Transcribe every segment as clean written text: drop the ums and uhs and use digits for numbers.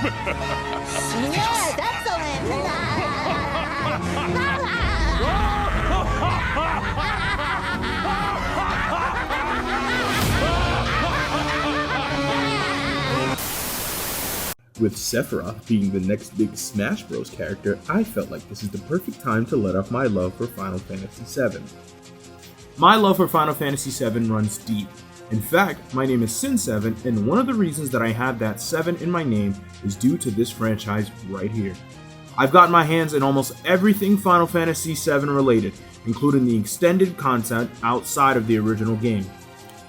Yes, With Sephiroth being the next big Smash Bros. Character, I felt like this is the perfect time to let off my love for Final Fantasy VII. My love for Final Fantasy VII runs deep. In fact, my name is Sin7, and one of the reasons that I have that 7 in my name is due to this franchise right here. I've gotten my hands in almost everything Final Fantasy VII related, including the extended content outside of the original game.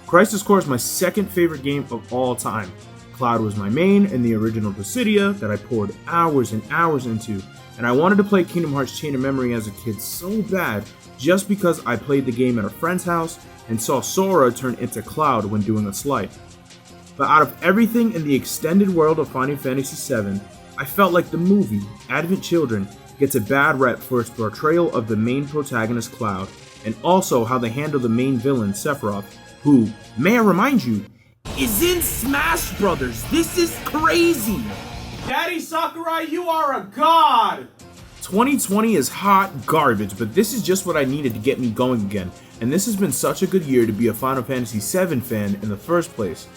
Crisis Core is my second favorite game of all time. Cloud was my main in the original Dissidia that I poured hours and hours into, and I wanted to play Kingdom Hearts Chain of Memory as a kid so bad just because I played the game at a friend's house and saw Sora turn into Cloud when doing a slide. But out of everything in the extended world of Final Fantasy VII, I felt like the movie, Advent Children, gets a bad rep for its portrayal of the main protagonist Cloud, and also how they handle the main villain Sephiroth, who, may I remind you, is in Smash Brothers. This is crazy! Daddy Sakurai, you are a god! 2020 is hot garbage, but this is just what I needed to get me going again, and this has been such a good year to be a Final Fantasy VII fan in the first place.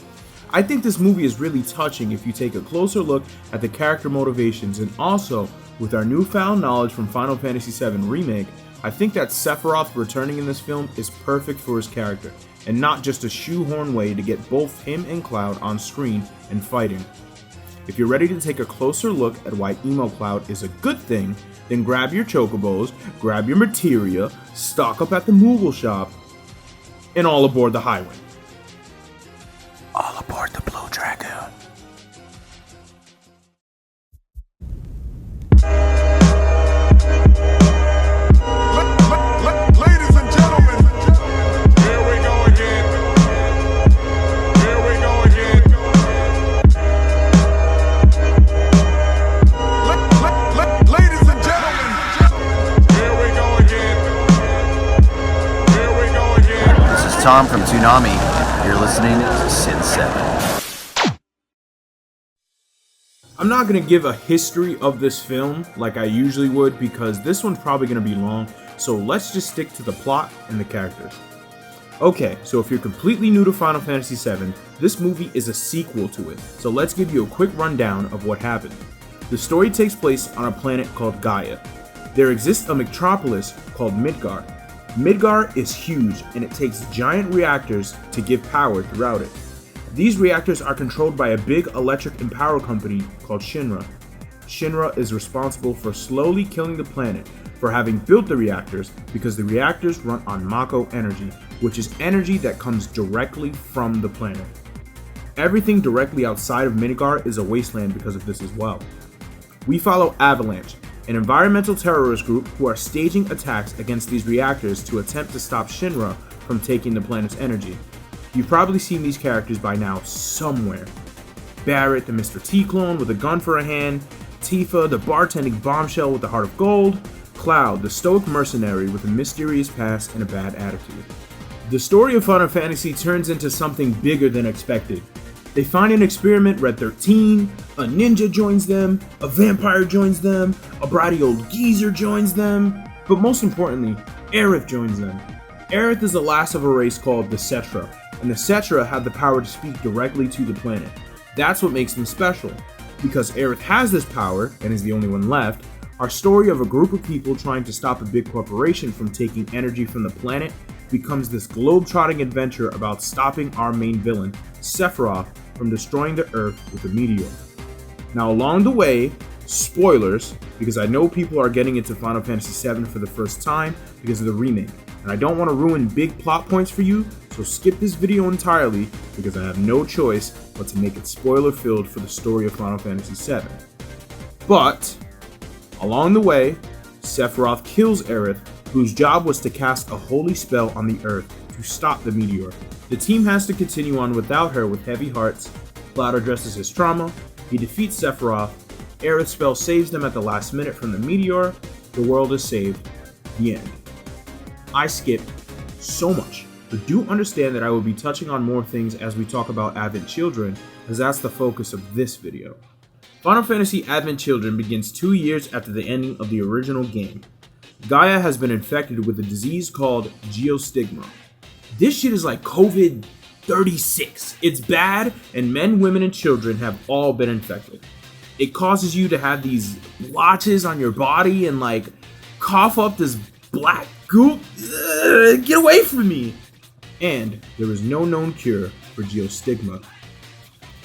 I think this movie is really touching if you take a closer look at the character motivations, and also, with our newfound knowledge from Final Fantasy VII Remake, I think that Sephiroth returning in this film is perfect for his character, and not just a shoehorn way to get both him and Cloud on screen and fighting. If you're ready to take a closer look at why Emo Cloud is a good thing, then grab your chocobos, grab your materia, stock up at the Moogle shop, and all aboard the highway. All aboard the Blue Dragoon. Ladies and gentlemen, here we go again. Here we go again. Ladies and gentlemen, here we go again. Here we go again. This is Tom from Toonami. You're listening to Sin 7. I'm not going to give a history of this film like I usually would because this one's probably going to be long, so let's just stick to the plot and the characters. Okay, so if you're completely new to Final Fantasy VII, this movie is a sequel to it, so let's give you a quick rundown of what happened. The story takes place on a planet called Gaia. There exists a metropolis called Midgar. Midgar is huge, and it takes giant reactors to give power throughout it. These reactors are controlled by a big electric and power company called Shinra. Shinra is responsible for slowly killing the planet for having built the reactors because the reactors run on Mako energy, which is energy that comes directly from the planet. Everything directly outside of Midgar is a wasteland because of this as well. We follow Avalanche, an environmental terrorist group who are staging attacks against these reactors to attempt to stop Shinra from taking the planet's energy. You've probably seen these characters by now somewhere. Barrett, the Mr. T clone with a gun for a hand, Tifa, the bartending bombshell with the heart of gold, Cloud, the stoic mercenary with a mysterious past and a bad attitude. The story of Final Fantasy turns into something bigger than expected. They find an experiment Red 13, a ninja joins them, a vampire joins them, a bratty old geezer joins them, but most importantly, Aerith joins them. Aerith is the last of a race called the Cetra, and the Cetra have the power to speak directly to the planet. That's what makes them special. Because Aerith has this power, and is the only one left, our story of a group of people trying to stop a big corporation from taking energy from the planet becomes this globe-trotting adventure about stopping our main villain, Sephiroth, from destroying the Earth with a meteor. Now along the way, spoilers, because I know people are getting into Final Fantasy VII for the first time because of the remake, and I don't want to ruin big plot points for you, so skip this video entirely because I have no choice but to make it spoiler-filled for the story of Final Fantasy VII. But, along the way, Sephiroth kills Aerith, whose job was to cast a holy spell on the Earth to stop the meteor. The team has to continue on without her with heavy hearts. Cloud addresses his trauma, he defeats Sephiroth, Aerith's spell saves them at the last minute from the meteor, the world is saved, the end. I skipped so much, but do understand that I will be touching on more things as we talk about Advent Children, as that's the focus of this video. Final Fantasy Advent Children begins 2 years after the ending of the original game. Gaia has been infected with a disease called geostigma. This shit is like COVID-36. It's bad, and men, women, and children have all been infected. It causes you to have these blotches on your body and like cough up this black goop. Ugh, get away from me! And there is no known cure for geostigma.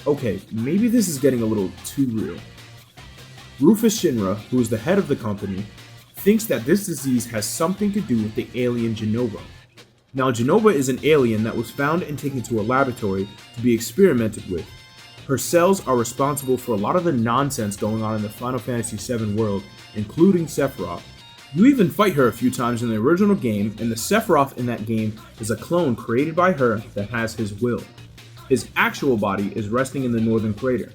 Okay, maybe this is getting a little too real. Rufus Shinra, who is the head of the company, thinks that this disease has something to do with the alien Genova. Now, Genova is an alien that was found and taken to a laboratory to be experimented with. Her cells are responsible for a lot of the nonsense going on in the Final Fantasy VII world, including Sephiroth. You even fight her a few times in the original game, and the Sephiroth in that game is a clone created by her that has his will. His actual body is resting in the northern crater.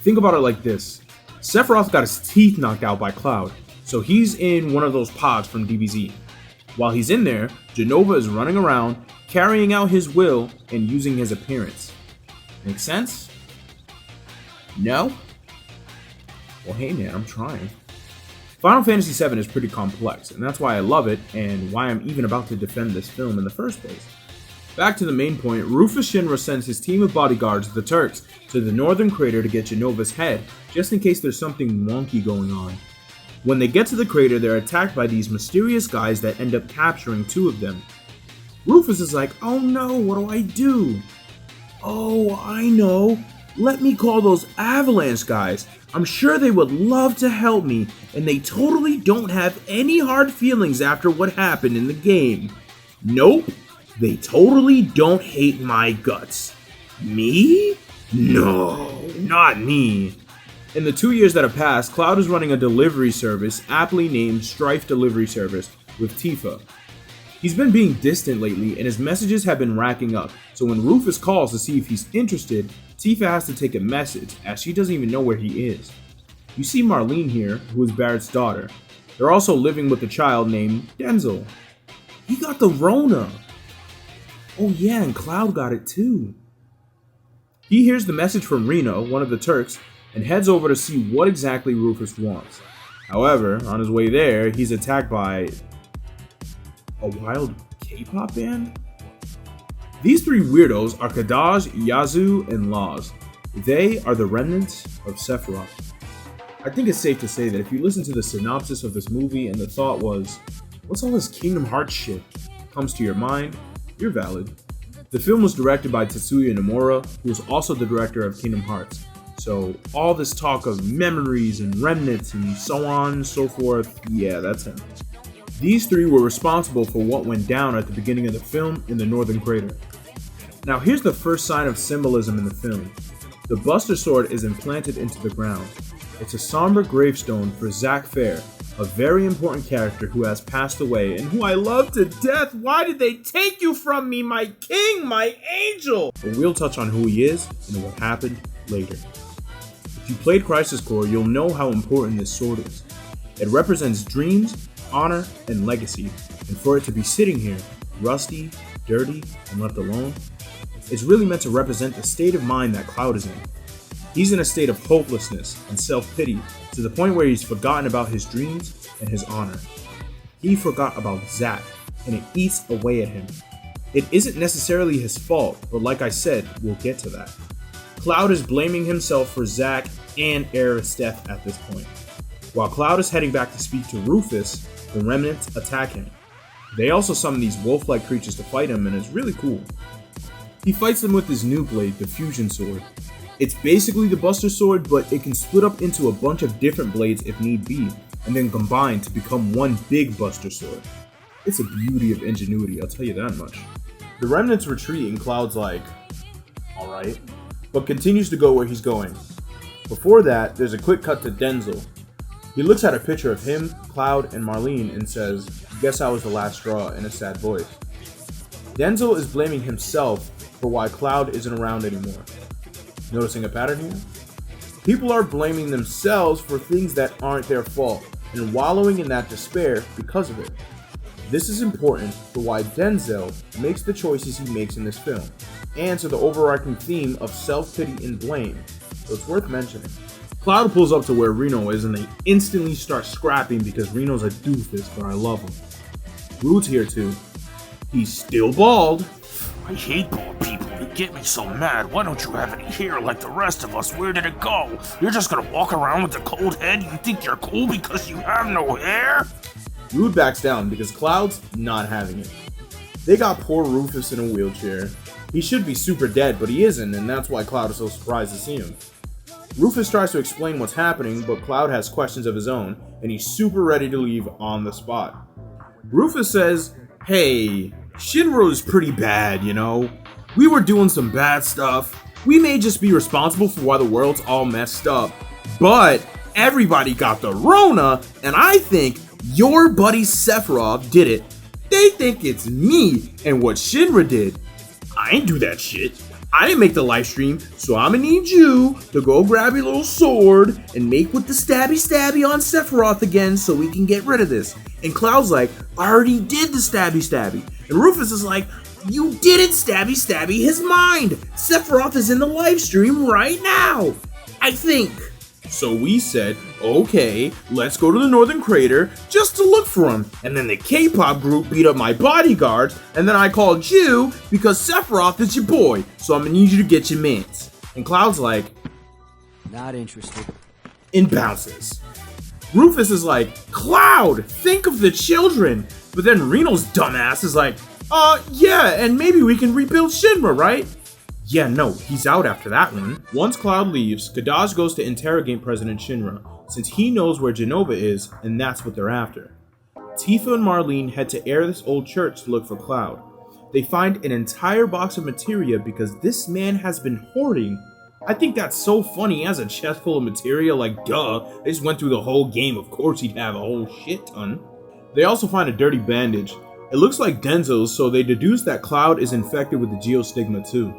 Think about it like this. Sephiroth got his teeth knocked out by Cloud, so he's in one of those pods from DBZ. While he's in there, Genova is running around, carrying out his will and using his appearance. Make sense? No? Well, hey man, I'm trying. Final Fantasy VII is pretty complex, and that's why I love it and why I'm even about to defend this film in the first place. Back to the main point, Rufus Shinra sends his team of bodyguards, the Turks, to the northern crater to get Genova's head, just in case there's something wonky going on. When they get to the crater, they're attacked by these mysterious guys that end up capturing 2 of them. Rufus is like, oh no, what do I do? Oh, I know. Let me call those Avalanche guys. I'm sure they would love to help me, and they totally don't have any hard feelings after what happened in the game. Nope. They totally don't hate my guts. Me? No, not me. In the 2 years that have passed, Cloud is running a delivery service aptly named Strife Delivery Service with Tifa. He's been being distant lately and his messages have been racking up, so when Rufus calls to see if he's interested, Tifa has to take a message as she doesn't even know where he is. You see Marlene here, who is Barrett's daughter. They're also living with a child named Denzel. He got the Rona. Oh yeah, and Cloud got it too. He hears the message from Reno, one of the Turks, and heads over to see what exactly Rufus wants. However, on his way there, he's attacked by a wild K-pop band? These 3 weirdos are Kadaj, Yazoo, and Laz. They are the remnants of Sephiroth. I think it's safe to say that if you listen to the synopsis of this movie and the thought was, what's all this Kingdom Hearts shit, comes to your mind, you're valid. The film was directed by Tetsuya Nomura, who is also the director of Kingdom Hearts. So all this talk of memories and remnants and so on and so forth, yeah, that's him. These 3 were responsible for what went down at the beginning of the film in the Northern Crater. Now here's the first sign of symbolism in the film. The Buster Sword is implanted into the ground. It's a somber gravestone for Zack Fair, a very important character who has passed away and who I love to death. Why did they take you from me, my king, my angel? But we'll touch on who he is and what happened later. If you played Crisis Core, you'll know how important this sword is. It represents dreams, honor, and legacy, and for it to be sitting here, rusty, dirty, and left alone, it's really meant to represent the state of mind that Cloud is in. He's in a state of hopelessness and self-pity to the point where he's forgotten about his dreams and his honor. He forgot about Zack, and it eats away at him. It isn't necessarily his fault, but like I said, we'll get to that. Cloud is blaming himself for Zack and Aerith's death at this point. While Cloud is heading back to speak to Rufus, the remnants attack him. They also summon these wolf-like creatures to fight him, and it's really cool. He fights them with his new blade, the Fusion Sword. It's basically the Buster Sword, but it can split up into a bunch of different blades if need be, and then combine to become one big Buster Sword. It's a beauty of ingenuity, I'll tell you that much. The remnants retreat and Cloud's like, alright, but continues to go where he's going. Before that, there's a quick cut to Denzel. He looks at a picture of him, Cloud, and Marlene and says, "Guess I was the last straw," in a sad voice. Denzel is blaming himself for why Cloud isn't around anymore. Noticing a pattern here? People are blaming themselves for things that aren't their fault and wallowing in that despair because of it. This is important for why Denzel makes the choices he makes in this film, and to the overarching theme of self-pity and blame, so it's worth mentioning. Cloud pulls up to where Reno is and they instantly start scrapping because Reno's a doofus, but I love him. Rude's here too. He's still bald. I hate bald people. You get me so mad. Why don't you have any hair like the rest of us? Where did it go? You're just gonna walk around with a cold head? You think you're cool because you have no hair? Rude backs down because Cloud's not having it. They got poor Rufus in a wheelchair. He should be super dead, but he isn't, and that's why Cloud is so surprised to see him. Rufus tries to explain what's happening, but Cloud has questions of his own, and he's super ready to leave on the spot. Rufus says, "Hey, Shinra's pretty bad, you know? We were doing some bad stuff. We may just be responsible for why the world's all messed up, but everybody got the Rona, and I think your buddy Sephiroth did it. They think it's me and what Shinra did. I ain't do that shit. I didn't make the live stream, so I'ma need you to go grab your little sword and make with the stabby on Sephiroth again so we can get rid of this." And Cloud's like, "I already did the stabby. And Rufus is like, "You didn't stabby his mind. Sephiroth is in the live stream right now, I think." So we said, "Okay, let's go to the Northern Crater just to look for him." And then the K-pop group beat up my bodyguards, and then I called you because Sephiroth is your boy, so I'm gonna need you to get your mans. And Cloud's like, "Not interested." And bounces. Rufus is like, "Cloud, think of the children." But then Reno's dumbass is like, yeah, and maybe we can rebuild Shinra, right?" Yeah, no, he's out after that one. Once Cloud leaves, Kadaj goes to interrogate President Shinra, since he knows where Genova is, and that's what they're after. Tifa and Marlene head to this old church to look for Cloud. They find an entire box of materia because this man has been hoarding. I think that's so funny. He has a chest full of materia, like duh. They just went through the whole game, of course he'd have a whole shit ton. They also find a dirty bandage. It looks like Denzel's, so they deduce that Cloud is infected with the geostigma too.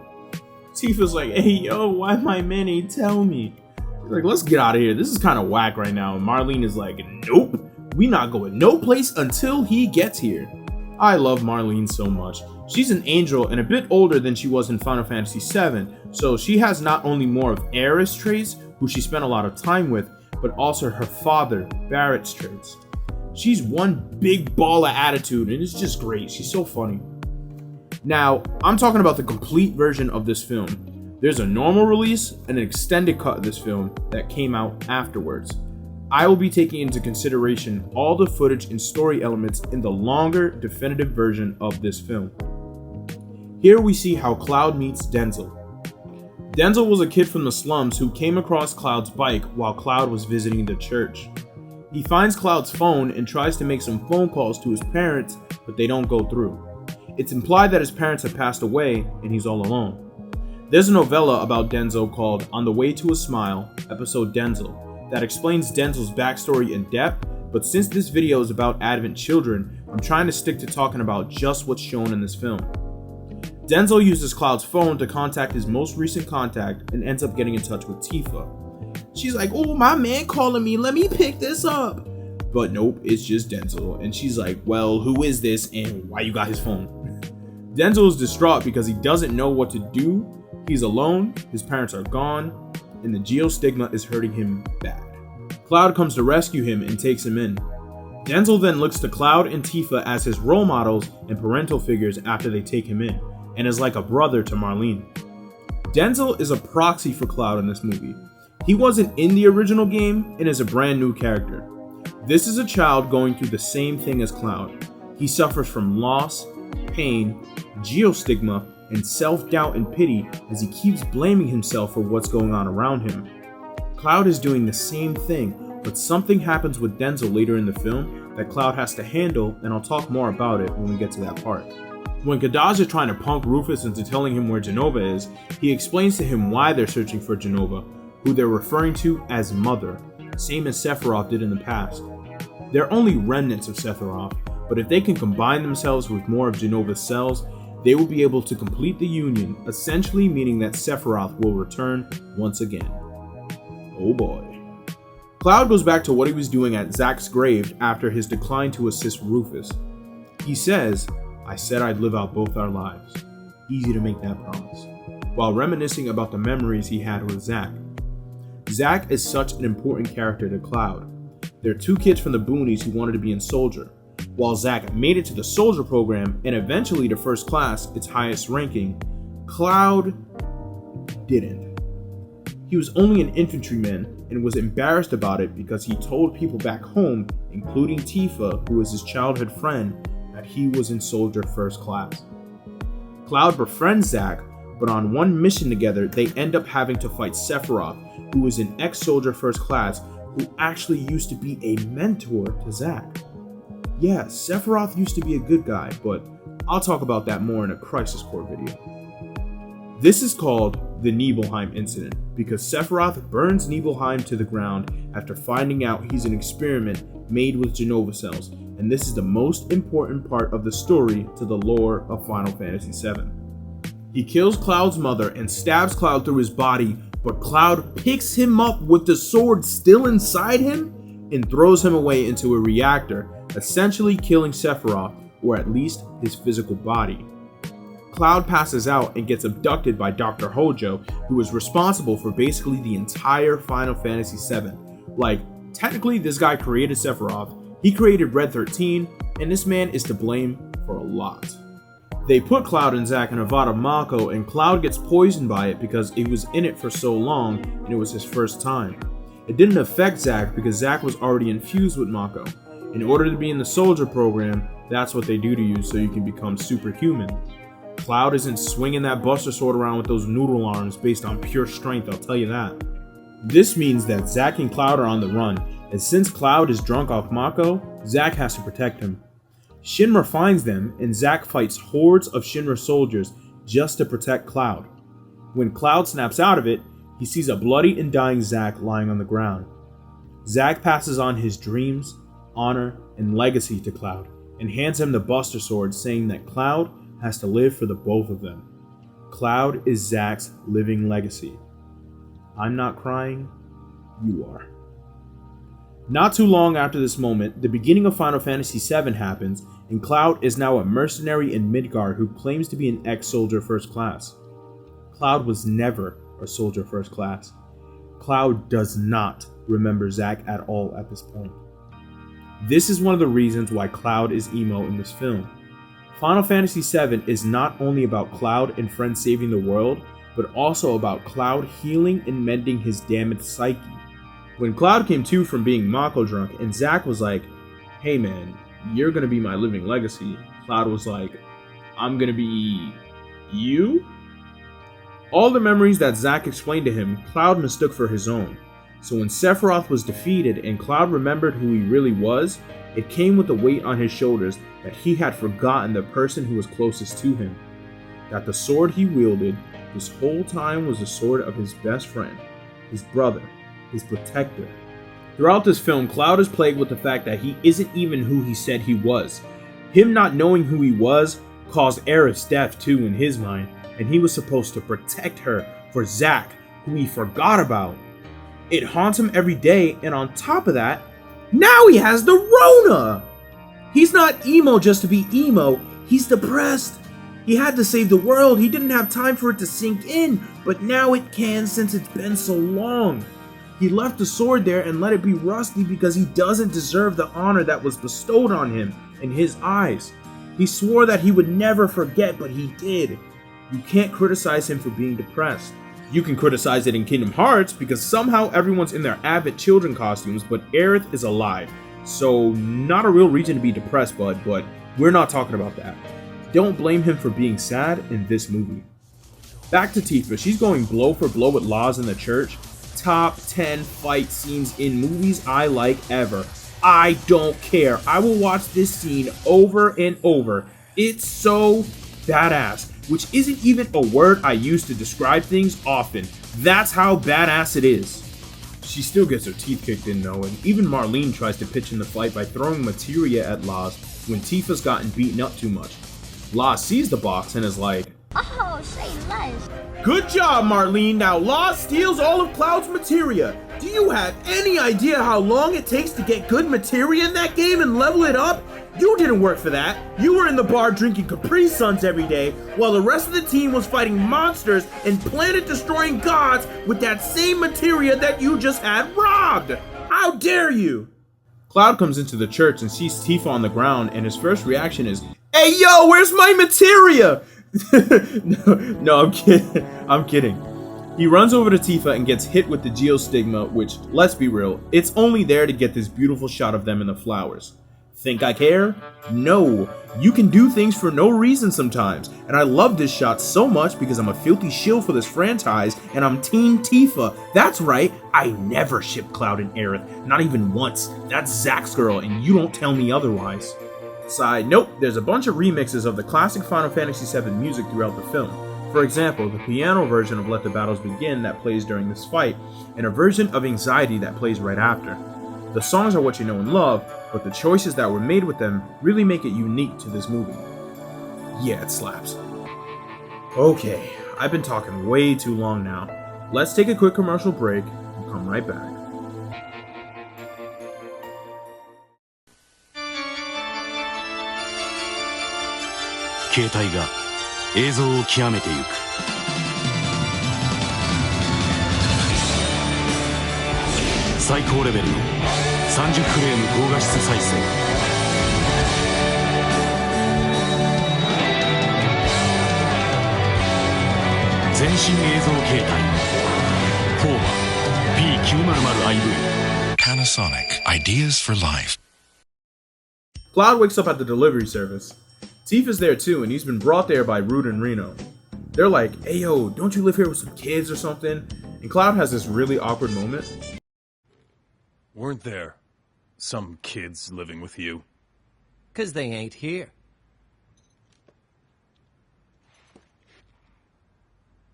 Tifa's like, "Hey yo, why my men ain't tell me?" He's like, "Let's get out of here. This is kind of whack right now." And Marlene is like, "Nope, we not going no place until he gets here." I love Marlene so much. She's an angel and a bit older than she was in Final Fantasy VII, so she has not only more of Aerith's traits, who she spent a lot of time with, but also her father, Barrett's traits. She's one big ball of attitude, and it's just great. She's so funny. Now, I'm talking about the complete version of this film. There's a normal release and an extended cut of this film that came out afterwards. I will be taking into consideration all the footage and story elements in the longer, definitive version of this film. Here we see how Cloud meets Denzel. Denzel was a kid from the slums who came across Cloud's bike while Cloud was visiting the church. He finds Cloud's phone and tries to make some phone calls to his parents, but they don't go through. It's implied that his parents have passed away and he's all alone. There's a novella about Denzel called On the Way to a Smile, episode Denzel, that explains Denzel's backstory in depth, but since this video is about Advent children, I'm trying to stick to talking about just what's shown in this film. Denzel uses Cloud's phone to contact his most recent contact and ends up getting in touch with Tifa. She's like, "Oh, my man calling me, let me pick this up." But nope, it's just Denzel, and she's like, "Well, who is this and why you got his phone?" Denzel is distraught because he doesn't know what to do. He's alone, his parents are gone, and the geostigma is hurting him bad. Cloud comes to rescue him and takes him in. Denzel then looks to Cloud and Tifa as his role models and parental figures after they take him in, and is like a brother to Marlene. Denzel is a proxy for Cloud in this movie. He wasn't in the original game and is a brand new character. This is a child going through the same thing as Cloud. He suffers from loss, pain, geostigma, and self-doubt and pity as he keeps blaming himself for what's going on around him. Cloud is doing the same thing, but something happens with Denzel later in the film that Cloud has to handle, and I'll talk more about it when we get to that part. When Kadaj is trying to punk Rufus into telling him where Genova is, he explains to him why they're searching for Genova, who they're referring to as Mother, same as Sephiroth did in the past. They're only remnants of Sephiroth, but if they can combine themselves with more of Genova's cells, they will be able to complete the union, essentially meaning that Sephiroth will return once again. Oh boy. Cloud goes back to what he was doing at Zack's grave after his decline to assist Rufus. He says, "I said I'd live out both our lives." Easy to make that promise. While reminiscing about the memories he had with Zack. Zack is such an important character to Cloud. There are two kids from the boonies who wanted to be in Soldier. While Zack made it to the Soldier program and eventually to first class, its highest ranking, Cloud didn't. He was only an infantryman and was embarrassed about it because he told people back home, including Tifa, who was his childhood friend, that he was in Soldier first class. Cloud befriends Zack, but on one mission together, they end up having to fight Sephiroth, who was an ex-Soldier first class who actually used to be a mentor to Zack. Yeah, Sephiroth used to be a good guy, but I'll talk about that more in a Crisis Core video. This is called the Nibelheim incident because Sephiroth burns Nibelheim to the ground after finding out he's an experiment made with Genova cells, and this is the most important part of the story to the lore of Final Fantasy VII. He kills Cloud's mother and stabs Cloud through his body, but Cloud picks him up with the sword still inside him and throws him away into a reactor, essentially killing Sephiroth, or at least his physical body. Cloud passes out and gets abducted by Dr. Hojo, who is responsible for basically the entire Final Fantasy VII. Like, technically this guy created Sephiroth, he created Red 13, and this man is to blame for a lot. They put Cloud and Zack in a vat of Mako, and Cloud gets poisoned by it because he was in it for so long and it was his first time. It didn't affect Zack because Zack was already infused with Mako. In order to be in the Soldier program, that's what they do to you so you can become superhuman. Cloud isn't swinging that Buster Sword around with those noodle arms based on pure strength, I'll tell you that. This means that Zack and Cloud are on the run, and since Cloud is drunk off Mako, Zack has to protect him. Shinra finds them, and Zack fights hordes of Shinra soldiers just to protect Cloud. When Cloud snaps out of it, he sees a bloody and dying Zack lying on the ground. Zack passes on his dreams, honor, and legacy to Cloud, and hands him the Buster Sword, saying that Cloud has to live for the both of them. Cloud is Zack's living legacy. I'm not crying, you are. Not too long after this moment, the beginning of Final Fantasy VII happens, and Cloud is now a mercenary in Midgard who claims to be an ex-Soldier First Class. Cloud was never a Soldier First Class. Cloud does not remember Zack at all at this point. This is one of the reasons why Cloud is emo in this film. Final Fantasy VII is not only about Cloud and friends saving the world, but also about Cloud healing and mending his damaged psyche. When Cloud came to from being Mako drunk and Zack was like, "Hey man, you're gonna be my living legacy," Cloud was like, "I'm gonna be you?" All the memories that Zack explained to him, Cloud mistook for his own. So when Sephiroth was defeated and Cloud remembered who he really was, it came with the weight on his shoulders that he had forgotten the person who was closest to him. That the sword he wielded this whole time was the sword of his best friend, his brother, his protector. Throughout this film, Cloud is plagued with the fact that he isn't even who he said he was. Him not knowing who he was caused Aerith's death too in his mind, and he was supposed to protect her for Zack, who he forgot about. It haunts him every day, and on top of that, now he has the Rona! He's not emo just to be emo, he's depressed. He had to save the world, he didn't have time for it to sink in, but now it can since it's been so long. He left the sword there and let it be rusty because he doesn't deserve the honor that was bestowed on him in his eyes. He swore that he would never forget, but he did. You can't criticize him for being depressed. You can criticize it in Kingdom Hearts because somehow everyone's in their Abbott children costumes, but Aerith is alive. So not a real reason to be depressed, bud, but we're not talking about that. Don't blame him for being sad in this movie. Back to Tifa, she's going blow for blow with Laws in the church. Top 10 fight scenes in movies I like ever. I don't care. I will watch this scene over and over. It's so badass, which isn't even a word I use to describe things often. That's how badass it is. She still gets her teeth kicked in though, and even Marlene tries to pitch in the fight by throwing materia at Laws when Tifa's gotten beaten up too much. Laws sees the box and is like, "Oh, say less." "Good job, Marlene. Now Laws steals all of Cloud's materia. Do you have any idea how long it takes to get good materia in that game and level it up? You didn't work for that. You were in the bar drinking Capri Suns every day, while the rest of the team was fighting monsters and planet-destroying gods with that same materia that you just had robbed. How dare you? Cloud comes into the church and sees Tifa on the ground, and his first reaction is, "Hey yo, where's my materia?" No, I'm kidding. I'm kidding. He runs over to Tifa and gets hit with the geostigma, which, let's be real, it's only there to get this beautiful shot of them in the flowers. Think I care? No. You can do things for no reason sometimes, and I love this shot so much because I'm a filthy shill for this franchise, and I'm Team Tifa. That's right, I never ship Cloud and Aerith, not even once. That's Zack's girl, and you don't tell me otherwise. Side note, there's a bunch of remixes of the classic Final Fantasy VII music throughout the film. For example, the piano version of Let the Battles Begin that plays during this fight, and a version of Anxiety that plays right after. The songs are what you know and love, but the choices that were made with them really make it unique to this movie. Yeah, it slaps. Okay, I've been talking way too long now. Let's take a quick commercial break and come right back. Panasonic, ideas for life. Cloud wakes up at the delivery service. Tifa's there too, and he's been brought there by Rude and Reno. They're like, "Hey yo, don't you live here with some kids or something?" And Cloud has this really awkward moment. Weren't there some kids living with you? 'Cause they ain't here.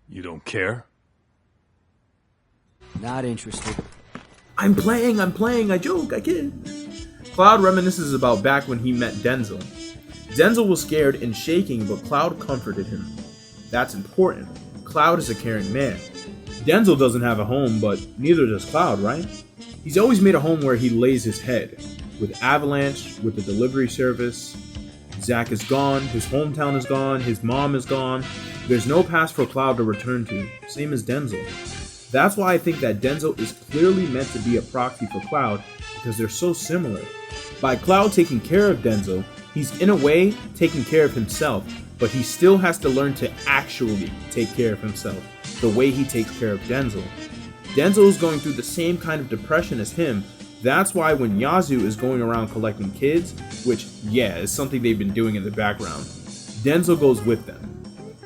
You don't care? Not interested. I'm playing, I joke, I kid. Cloud reminisces about back when he met Denzel. Denzel was scared and shaking, but Cloud comforted him. That's important. Cloud is a caring man. Denzel doesn't have a home, but neither does Cloud, right? He's always made a home where he lays his head. With Avalanche, with the delivery service, Zack is gone, his hometown is gone, his mom is gone. There's no past for Cloud to return to, same as Denzel. That's why I think that Denzel is clearly meant to be a proxy for Cloud, because they're so similar. By Cloud taking care of Denzel, he's in a way taking care of himself, but he still has to learn to actually take care of himself, the way he takes care of Denzel. Denzel is going through the same kind of depression as him. That's why when Yazoo is going around collecting kids, which, yeah, is something they've been doing in the background, Denzel goes with them.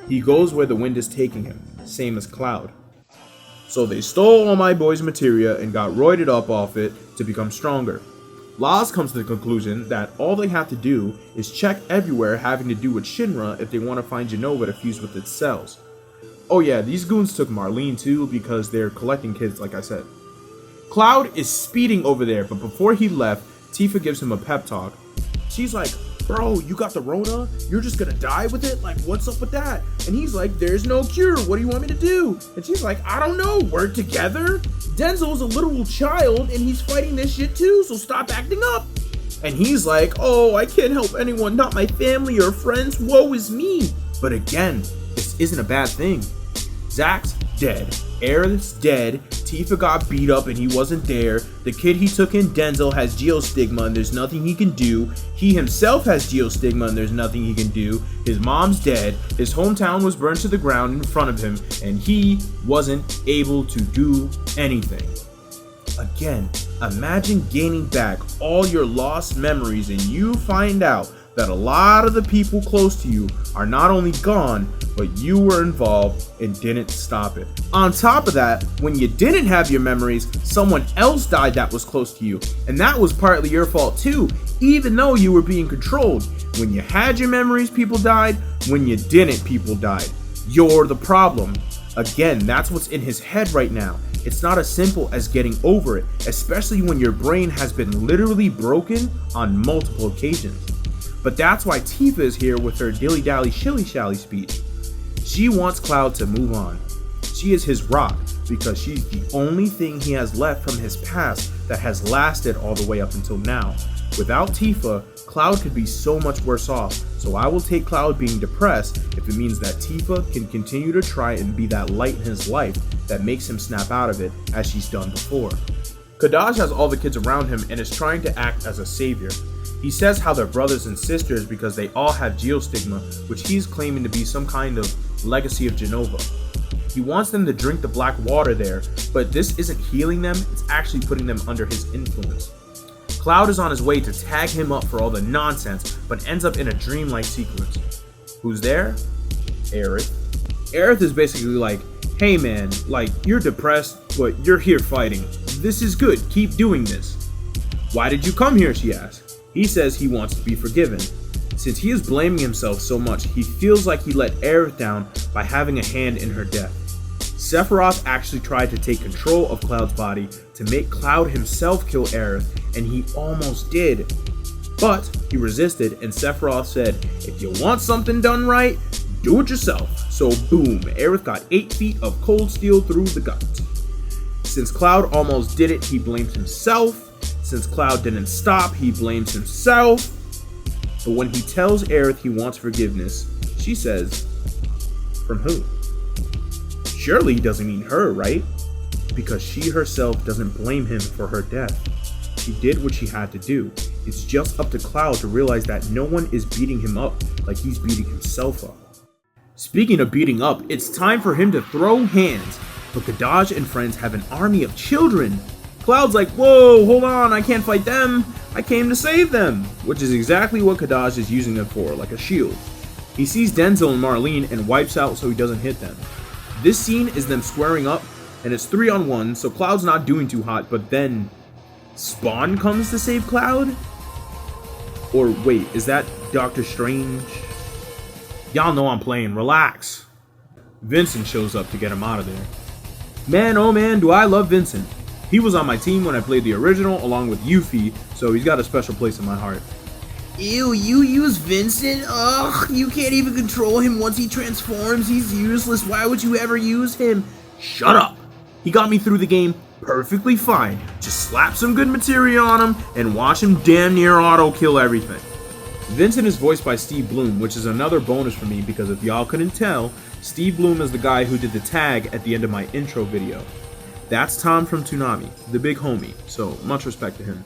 He goes where the wind is taking him, same as Cloud. So they stole all my boy's materia and got roided up off it to become stronger. Laz comes to the conclusion that all they have to do is check everywhere having to do with Shinra if they want to find Jenova to fuse with its cells. Oh yeah, these goons took Marlene too because they're collecting kids like I said. Cloud is speeding over there, but before he left, Tifa gives him a pep talk. She's like, "Bro, you got the Rona? You're just gonna die with it? Like, what's up with that?" And he's like, "There's no cure. What do you want me to do?" And she's like, "I don't know. Work together?" Denzel's a literal child and he's fighting this shit too, so stop acting up. And he's like, "Oh, I can't help anyone, not my family or friends. Woe is me." But again, this isn't a bad thing. Zack's dead. Aerith's dead. Tifa got beat up and he wasn't there. The kid he took in, Denzel, has geostigma and there's nothing he can do. He himself has geostigma and there's nothing he can do. His mom's dead. His hometown was burned to the ground in front of him and he wasn't able to do anything. Again, imagine gaining back all your lost memories and you find out that a lot of the people close to you are not only gone, but you were involved and didn't stop it. On top of that, when you didn't have your memories, someone else died that was close to you, and that was partly your fault too, even though you were being controlled. When you had your memories, people died. When you didn't, people died. You're the problem. Again, that's what's in his head right now. It's not as simple as getting over it, especially when your brain has been literally broken on multiple occasions. But that's why Tifa is here with her dilly-dally shilly-shally speech. She wants Cloud to move on. She is his rock because she's the only thing he has left from his past that has lasted all the way up until now. Without Tifa, Cloud could be so much worse off, so I will take Cloud being depressed if it means that Tifa can continue to try and be that light in his life that makes him snap out of it as she's done before. Kadaj has all the kids around him and is trying to act as a savior. He says how they're brothers and sisters because they all have geostigma, which he's claiming to be some kind of legacy of Genova. He wants them to drink the black water there, but this isn't healing them, it's actually putting them under his influence. Cloud is on his way to tag him up for all the nonsense, but ends up in a dreamlike sequence. Who's there? Aerith. Aerith is basically like, hey man, like, you're depressed, but you're here fighting. This is good, keep doing this. Why did you come here, she asks. He says he wants to be forgiven. Since he is blaming himself so much, he feels like he let Aerith down by having a hand in her death. Sephiroth actually tried to take control of Cloud's body to make Cloud himself kill Aerith, and he almost did. But he resisted, and Sephiroth said, if you want something done right, do it yourself. So boom, Aerith got 8 feet of cold steel through the gut. Since Cloud almost did it, he blames himself. Since Cloud didn't stop, he blames himself. But when he tells Aerith he wants forgiveness, she says, from who? Surely he doesn't mean her, right? Because she herself doesn't blame him for her death. She did what she had to do. It's just up to Cloud to realize that no one is beating him up like he's beating himself up. Speaking of beating up, it's time for him to throw hands, but Kadaj and friends have an army of children. Cloud's like, whoa, hold on, I can't fight them. I came to save them, which is exactly what Kadaj is using them for, like a shield. He sees Denzel and Marlene and wipes out so he doesn't hit them. This scene is them squaring up, and it's 3-on-1, so Cloud's not doing too hot, but then Spawn comes to save Cloud? Or wait, is that Doctor Strange? Y'all know I'm playing, relax. Vincent shows up to get him out of there. Man, oh man, do I love Vincent. He was on my team when I played the original along with Yuffie, so he's got a special place in my heart. Ew, you use Vincent? Ugh, you can't even control him once he transforms. He's useless. Why would you ever use him? Shut up! He got me through the game perfectly fine. Just slap some good materia on him and watch him damn near auto-kill everything. Vincent is voiced by Steve Bloom, which is another bonus for me because if y'all couldn't tell, Steve Bloom is the guy who did the tag at the end of my intro video. That's Tom from Toonami, the big homie, so much respect to him.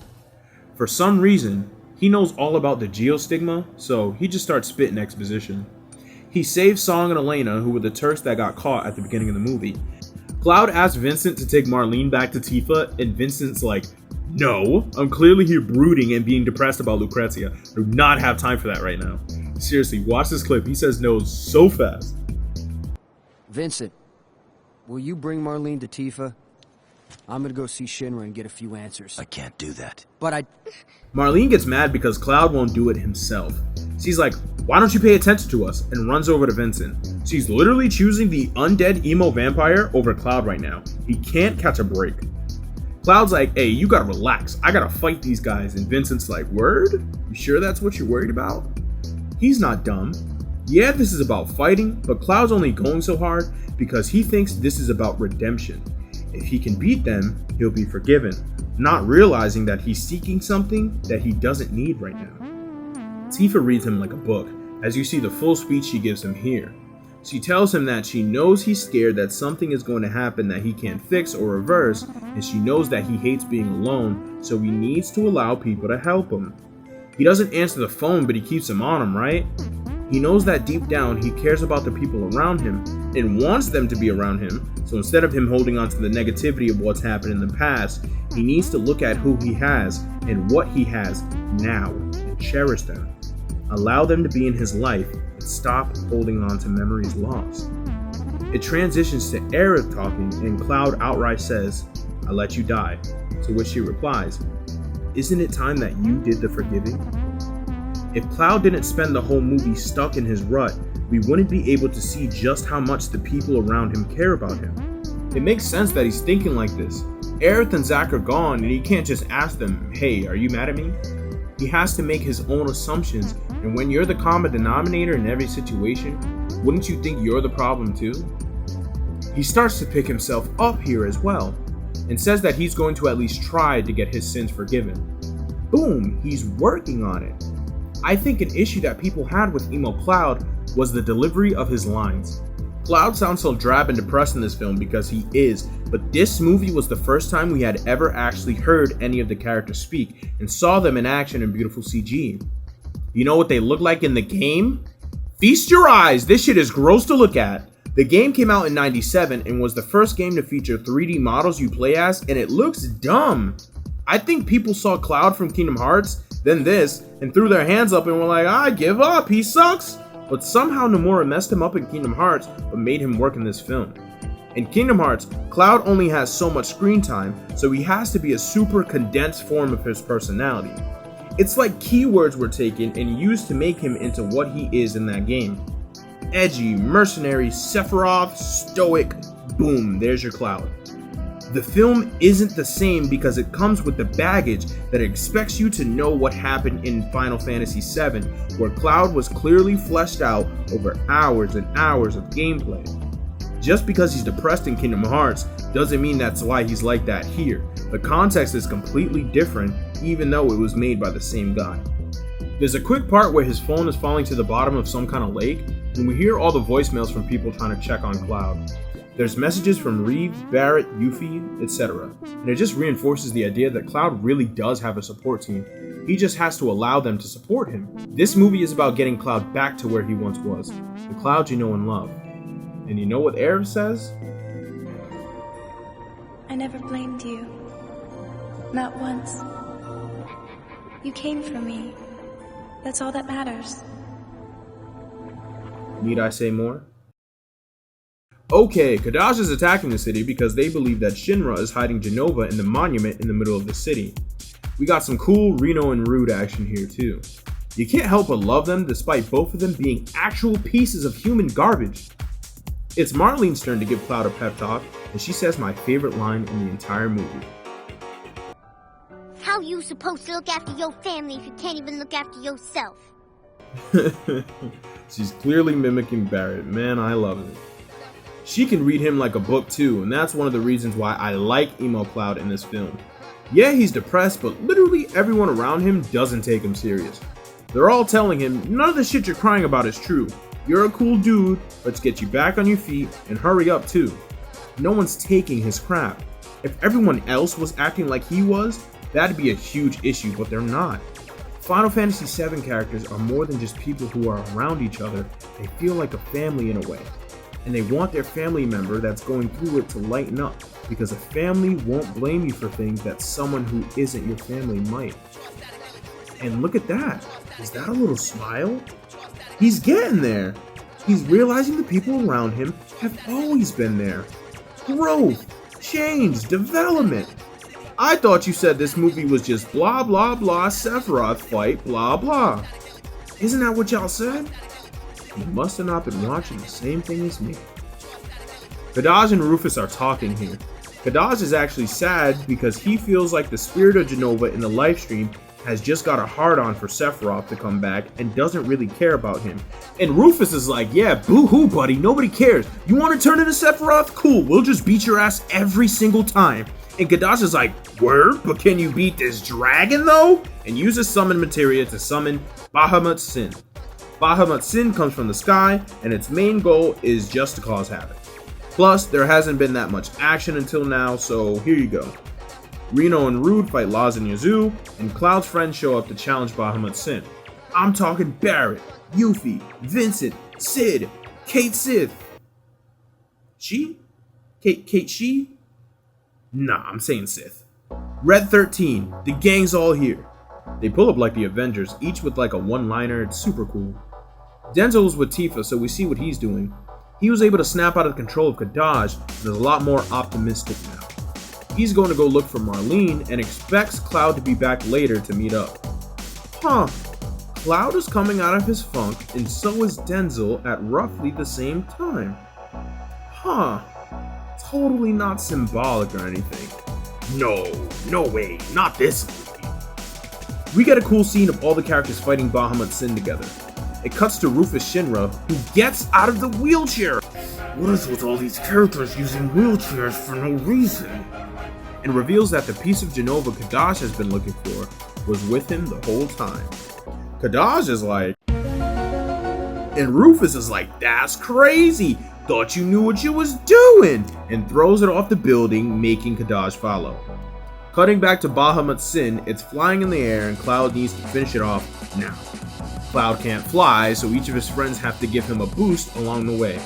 For some reason, he knows all about the geostigma, so he just starts spitting exposition. He saves Song and Elena, who were the Turks that got caught at the beginning of the movie. Cloud asks Vincent to take Marlene back to Tifa, and Vincent's like, no, I'm clearly here brooding and being depressed about Lucrezia. I do not have time for that right now. Seriously, watch this clip. He says no so fast. Vincent, will you bring Marlene to Tifa? I'm gonna go see Shinra and get a few answers. I can't do that. But Marlene gets mad because Cloud won't do it himself. She's like, why don't you pay attention to us? And runs over to Vincent. She's literally choosing the undead emo vampire over Cloud right now. He can't catch a break. Cloud's like, hey, you gotta relax. I gotta fight these guys. And Vincent's like, word? You sure that's what you're worried about? He's not dumb. Yeah, this is about fighting, but Cloud's only going so hard because he thinks this is about redemption. If he can beat them, he'll be forgiven, not realizing that he's seeking something that he doesn't need right now. Tifa reads him like a book, as you see the full speech she gives him here. She tells him that she knows he's scared that something is going to happen that he can't fix or reverse, and she knows that he hates being alone, so he needs to allow people to help him. He doesn't answer the phone, but he keeps him on him, right? He knows that deep down he cares about the people around him and wants them to be around him, so instead of him holding on to the negativity of what's happened in the past, he needs to look at who he has and what he has now and cherish them. Allow them to be in his life and stop holding on to memories lost. It transitions to Aerith talking and Cloud outright says, I let you die, to which she replies, isn't it time that you did the forgiving? If Cloud didn't spend the whole movie stuck in his rut, we wouldn't be able to see just how much the people around him care about him. It makes sense that he's thinking like this. Aerith and Zack are gone and he can't just ask them, hey, are you mad at me? He has to make his own assumptions, and when you're the common denominator in every situation, wouldn't you think you're the problem too? He starts to pick himself up here as well, and says that he's going to at least try to get his sins forgiven. Boom, he's working on it. I think an issue that people had with Emo Cloud was the delivery of his lines. Cloud sounds so drab and depressed in this film because he is, but this movie was the first time we had ever actually heard any of the characters speak and saw them in action in beautiful CG. You know what they look like in the game? Feast your eyes, this shit is gross to look at. The game came out in '97 and was the first game to feature 3D models you play as, and it looks dumb. I think people saw Cloud from Kingdom Hearts, then this, and threw their hands up and were like, I give up, he sucks. But somehow Nomura messed him up in Kingdom Hearts, but made him work in this film. In Kingdom Hearts, Cloud only has so much screen time, so he has to be a super condensed form of his personality. It's like keywords were taken and used to make him into what he is in that game. Edgy, mercenary, Sephiroth, stoic, boom, there's your Cloud. The film isn't the same because it comes with the baggage that expects you to know what happened in Final Fantasy VII, where Cloud was clearly fleshed out over hours and hours of gameplay. Just because he's depressed in Kingdom Hearts doesn't mean that's why he's like that here. The context is completely different, even though it was made by the same guy. There's a quick part where his phone is falling to the bottom of some kind of lake, and we hear all the voicemails from people trying to check on Cloud. There's messages from Reeves, Barrett, Yuffie, etc. And it just reinforces the idea that Cloud really does have a support team. He just has to allow them to support him. This movie is about getting Cloud back to where he once was. The Cloud you know and love. And you know what Aerith says? I never blamed you. Not once. You came for me. That's all that matters. Need I say more? Okay, Kadash is attacking the city because they believe that Shinra is hiding Jenova in the monument in the middle of the city. We got some cool Reno and Rude action here too. You can't help but love them despite both of them being actual pieces of human garbage. It's Marlene's turn to give Cloud a pep talk, and she says my favorite line in the entire movie. How you supposed to look after your family if you can't even look after yourself? She's clearly mimicking Barrett. Man, I love it. She can read him like a book too, and that's one of the reasons why I like Emo Cloud in this film. Yeah, he's depressed, but literally everyone around him doesn't take him serious. They're all telling him, none of the shit you're crying about is true. You're a cool dude, let's get you back on your feet, and hurry up too. No one's taking his crap. If everyone else was acting like he was, that'd be a huge issue, but they're not. Final Fantasy VII characters are more than just people who are around each other. They feel like a family in a way. And they want their family member that's going through it to lighten up, because a family won't blame you for things that someone who isn't your family might. And look at that. Is that a little smile? He's getting there. He's realizing the people around him have always been there. Growth, change, development. I thought you said this movie was just blah blah blah Sephiroth fight blah blah. Isn't that what y'all said? You must have not been watching the same thing as me. Kadash and Rufus are talking here. Kadash is actually sad because he feels like the spirit of Jenova in the livestream has just got a hard-on for Sephiroth to come back and doesn't really care about him. And Rufus is like, yeah, boo-hoo, buddy, nobody cares. You want to turn into Sephiroth? Cool, we'll just beat your ass every single time. And Kadash is like, word, but can you beat this dragon though? And uses summon materia to summon Bahamut Sin. Bahamut Sin comes from the sky, and its main goal is just to cause havoc. Plus, there hasn't been that much action until now, so here you go. Reno and Rude fight Laz and Yazoo, and Cloud's friends show up to challenge Bahamut Sin. I'm talking Barrett, Yuffie, Vincent, Sid, Kate Sith. She? Kate She? Nah, I'm saying Sith. Red 13, the gang's all here. They pull up like the Avengers, each with like a one-liner. It's super cool. Denzel's with Tifa, so we see what he's doing. He was able to snap out of control of Kadash and is a lot more optimistic now. He's going to go look for Marlene and expects Cloud to be back later to meet up. Huh. Cloud is coming out of his funk, and so is Denzel at roughly the same time. Huh. Totally not symbolic or anything. No way, not this movie. We get a cool scene of all the characters fighting Bahamut Sin together. It cuts to Rufus Shinra, who gets out of the wheelchair. What is with all these characters using wheelchairs for no reason? And reveals that the piece of Jenova Kadash has been looking for was with him the whole time. Kadash is like, and Rufus is like, that's crazy, thought you knew what you was doing, and throws it off the building, making Kadash follow. Cutting back to Bahamut's Sin, it's flying in the air and Cloud needs to finish it off now. Cloud can't fly, so each of his friends have to give him a boost along the way.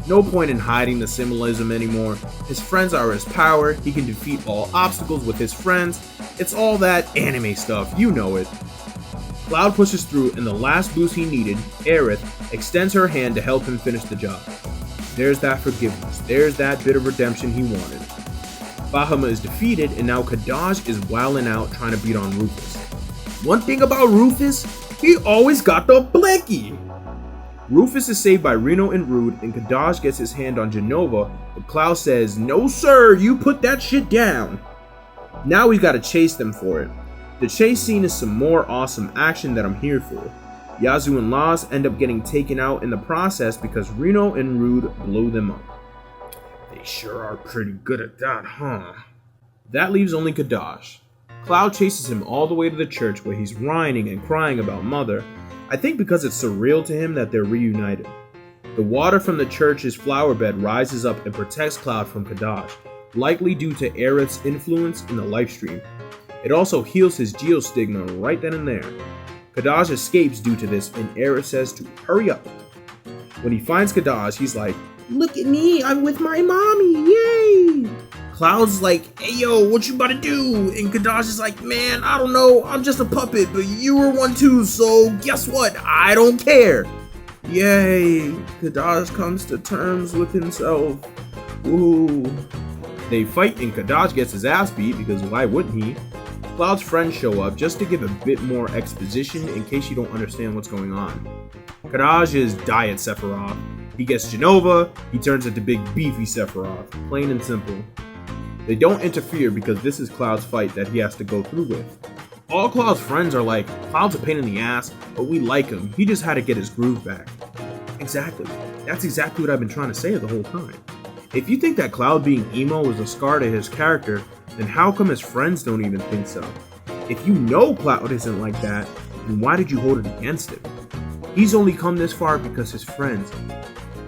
No point in hiding the symbolism anymore. His friends are his power, he can defeat all obstacles with his friends. It's all that anime stuff, you know it. Cloud pushes through, and the last boost he needed, Aerith, extends her hand to help him finish the job. There's that forgiveness, there's that bit of redemption he wanted. Bahamut is defeated, and now Kadash is wilding out trying to beat on Rufus. One thing about Rufus, he always got the blicky! Rufus is saved by Reno and Rude, and Kadash gets his hand on Jenova, but Cloud says, no sir, you put that shit down! Now we gotta chase them for it. The chase scene is some more awesome action that I'm here for. Yazoo and Laz end up getting taken out in the process because Reno and Rude blow them up. They sure are pretty good at that, huh? That leaves only Kadash. Cloud chases him all the way to the church where he's whining and crying about Mother, I think because it's surreal to him that they're reunited. The water from the church's flower bed rises up and protects Cloud from Kadash, likely due to Aerith's influence in the lifestream. It also heals his geostigma right then and there. Kadash escapes due to this, and Aerith says to hurry up. When he finds Kadash, he's like, look at me, I'm with my mommy, yay! Cloud's like, hey yo, what you about to do? And Kadash is like, man, I don't know, I'm just a puppet, but you were one too, so guess what? I don't care. Yay, Kadash comes to terms with himself. Ooh. They fight and Kadash gets his ass beat because why wouldn't he? Cloud's friends show up just to give a bit more exposition in case you don't understand what's going on. Kadash is Diet Sephiroth. He gets Jenova, he turns into big beefy Sephiroth, plain and simple. They don't interfere because this is Cloud's fight that he has to go through with. All Cloud's friends are like, Cloud's a pain in the ass, but we like him, he just had to get his groove back. Exactly, that's exactly what I've been trying to say the whole time. If you think that Cloud being emo is a scar to his character, then how come his friends don't even think so? If you know Cloud isn't like that, then why did you hold it against him? He's only come this far because his friends,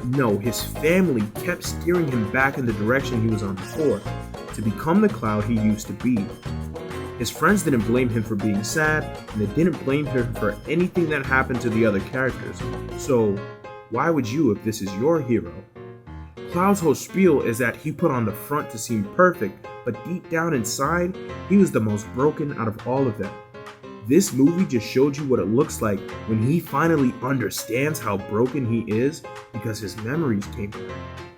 no, his family kept steering him back in the direction he was on before, to become the Cloud he used to be. His friends didn't blame him for being sad, and they didn't blame him for anything that happened to the other characters. So, why would you if this is your hero? Cloud's whole spiel is that he put on the front to seem perfect, but deep down inside, he was the most broken out of all of them. This movie just showed you what it looks like when he finally understands how broken he is because his memories came back.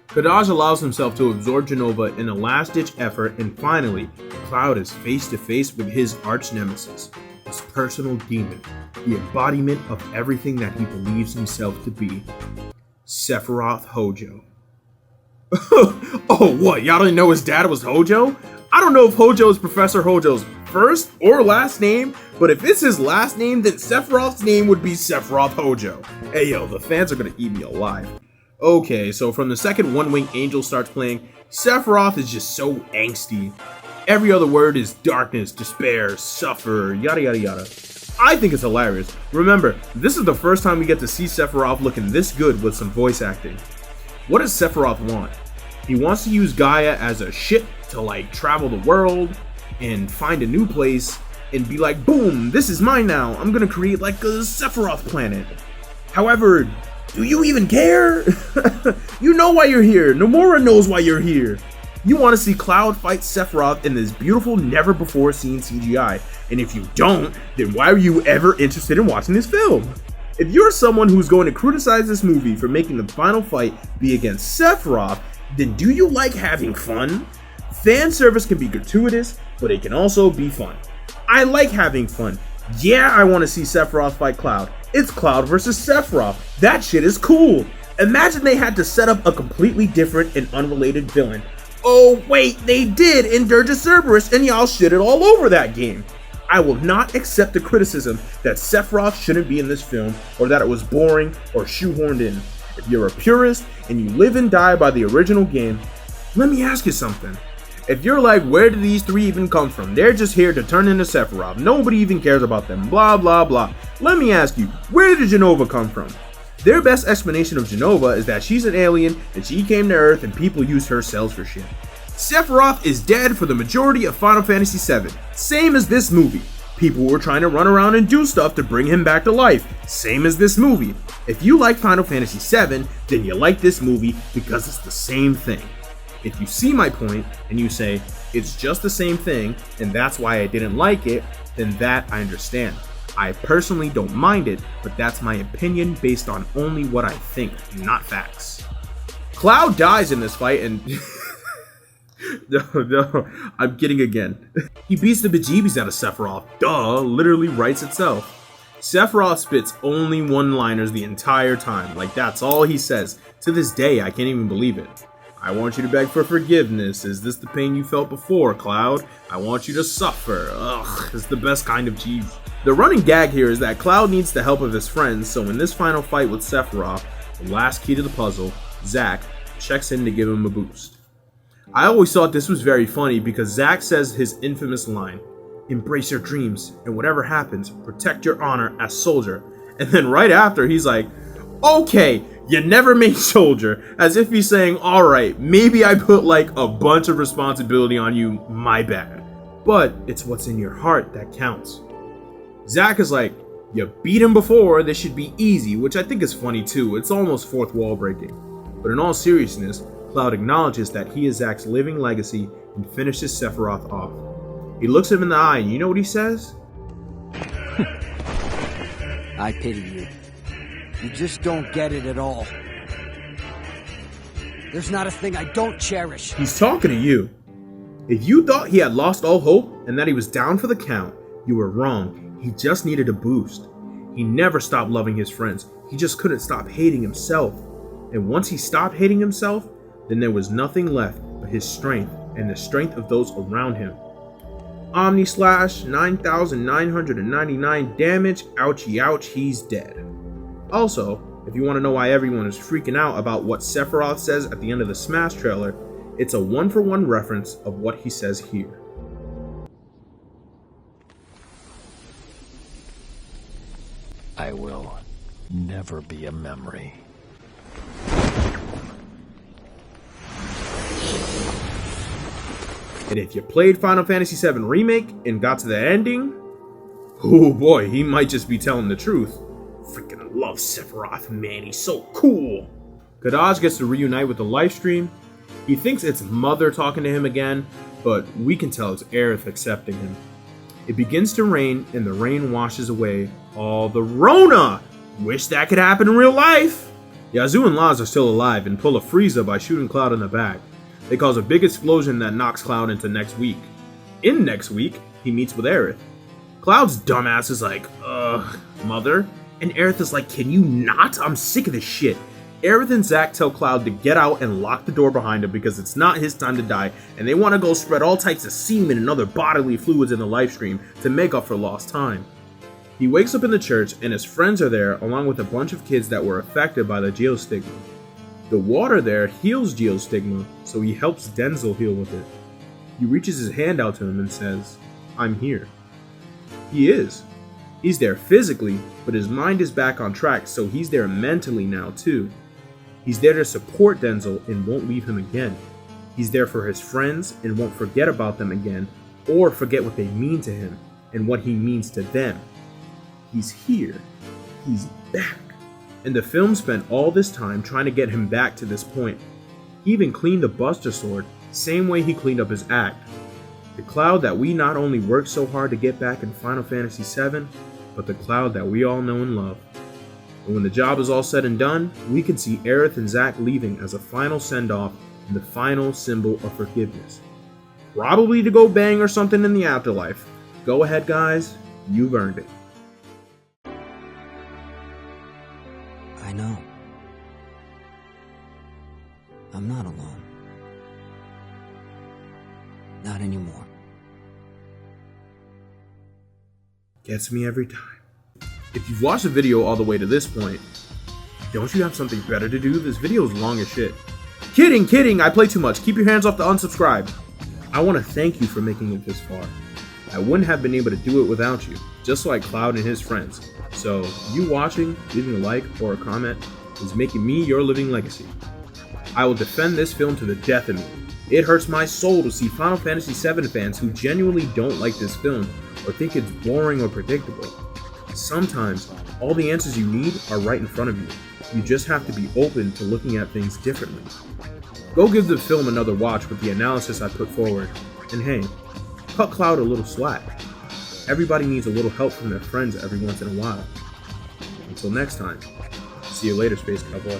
Kadash allows himself to absorb Jenova in a last-ditch effort, and finally, Cloud is face to face with his arch nemesis, his personal demon, the embodiment of everything that he believes himself to be, Sephiroth Hojo. Oh, what? Y'all didn't know his dad was Hojo? I don't know if Hojo is Professor Hojo's first or last name, but if it's his last name, then Sephiroth's name would be Sephiroth Hojo. Hey yo, the fans are gonna eat me alive. Okay, so from the second One Wing Angel starts playing, Sephiroth is just so angsty. Every other word is darkness, despair, suffer, yada yada yada. I think it's hilarious. Remember, this is the first time we get to see Sephiroth looking this good with some voice acting. What does Sephiroth want? He wants to use Gaia as a ship to like travel the world and find a new place and be like, boom, this is mine now. I'm gonna create like a Sephiroth planet. However, do you even care? You know why you're here. Nomura knows why you're here. You want to see Cloud fight Sephiroth in this beautiful, never before seen CGI. And if you don't, then why are you ever interested in watching this film? If you're someone who's going to criticize this movie for making the final fight be against Sephiroth, then do you like having fun? Fan service can be gratuitous, but it can also be fun. I like having fun. Yeah, I want to see Sephiroth fight Cloud. It's Cloud versus Sephiroth. That shit is cool. Imagine they had to set up a completely different and unrelated villain. Oh wait, they did in Dirge Cerberus and y'all shitted all over that game. I will not accept the criticism that Sephiroth shouldn't be in this film or that it was boring or shoehorned in. If you're a purist and you live and die by the original game, let me ask you something. If you're like, where did these three even come from? They're just here to turn into Sephiroth. Nobody even cares about them. Blah, blah, blah. Let me ask you, where did Jenova come from? Their best explanation of Jenova is that she's an alien and she came to Earth and people use her cells for shit. Sephiroth is dead for the majority of Final Fantasy VII. Same as this movie. People were trying to run around and do stuff to bring him back to life. Same as this movie. If you like Final Fantasy VII, then you like this movie because it's the same thing. If you see my point and you say, it's just the same thing and that's why I didn't like it, then that I understand. I personally don't mind it, but that's my opinion based on only what I think, not facts. Cloud dies in this fight and... No, I'm kidding again. He beats the bejeebies out of Sephiroth. Duh, literally writes itself. Sephiroth spits only one-liners the entire time, like that's all he says. To this day, I can't even believe it. I want you to beg for forgiveness. Is this the pain you felt before, Cloud? I want you to suffer. Ugh, it's the best kind of cheese. The running gag here is that Cloud needs the help of his friends, so in this final fight with Sephiroth, the last key to the puzzle, Zack checks in to give him a boost. I always thought this was very funny because Zack says his infamous line, "Embrace your dreams, and whatever happens, protect your honor as soldier." And then right after, he's like, "Okay, you never made soldier," as if he's saying, "Alright, maybe I put like a bunch of responsibility on you, my bad. But it's what's in your heart that counts." Zack is like, "You beat him before, this should be easy," which I think is funny too. It's almost fourth wall breaking. But in all seriousness, Cloud acknowledges that he is Zack's living legacy and finishes Sephiroth off. He looks him in the eye and you know what he says? I pity you. You just don't get it at all. There's not a thing I don't cherish. He's talking to you. If you thought he had lost all hope and that he was down for the count, you were wrong. He just needed a boost. He never stopped loving his friends. He just couldn't stop hating himself. And once he stopped hating himself, then there was nothing left but his strength and the strength of those around him. Omni Slash, 9,999 damage, ouchie ouch, he's dead. Also, if you want to know why everyone is freaking out about what Sephiroth says at the end of the Smash trailer, it's a one-for-one reference of what he says here. I will never be a memory. And if you played Final Fantasy VII Remake and got to the ending, oh boy, he might just be telling the truth. Freaking love Sephiroth, man, he's so cool. Kadaj gets to reunite with the livestream. He thinks it's Mother talking to him again, but we can tell it's Aerith accepting him. It begins to rain, and the rain washes away all the Rona! Wish that could happen in real life! Yazoo and Laz are still alive and pull a Frieza by shooting Cloud in the back. They cause a big explosion that knocks Cloud into next week. In next week, he meets with Aerith. Cloud's dumbass is like, Mother? And Aerith is like, can you not? I'm sick of this shit. Aerith and Zack tell Cloud to get out and lock the door behind him because it's not his time to die, and they want to go spread all types of semen and other bodily fluids in the livestream to make up for lost time. He wakes up in the church and his friends are there along with a bunch of kids that were affected by the geostigma. The water there heals geostigma, so he helps Denzel heal with it. He reaches his hand out to him and says, "I'm here." He is. He's there physically, but his mind is back on track, so he's there mentally now too. He's there to support Denzel and won't leave him again. He's there for his friends and won't forget about them again, or forget what they mean to him and what he means to them. He's here. He's back. And the film spent all this time trying to get him back to this point. He even cleaned the Buster Sword, same way he cleaned up his act. The Cloud that we not only worked so hard to get back in Final Fantasy VII, but the Cloud that we all know and love. And when the job is all said and done, we can see Aerith and Zack leaving as a final send-off and the final symbol of forgiveness. Probably to go bang or something in the afterlife. Go ahead guys, you've earned it. I know. I'm not alone. Not anymore. Gets me every time. If you've watched the video all the way to this point, Don't you have something better to do? This video is long as shit. Kidding, I play too much. Keep your hands off the unsubscribe. I want to thank you for making it this far. I wouldn't have been able to do it without you, just like Cloud and his friends. So, you watching, leaving a like or a comment is making me your living legacy. I will defend this film to the death of me. It hurts my soul to see Final Fantasy VII fans who genuinely don't like this film or think it's boring or predictable. Sometimes, all the answers you need are right in front of you. You just have to be open to looking at things differently. Go give the film another watch with the analysis I put forward, and hey, cut Cloud a little slack. Everybody needs a little help from their friends every once in a while. Until next time, see you later, Space Cowboy.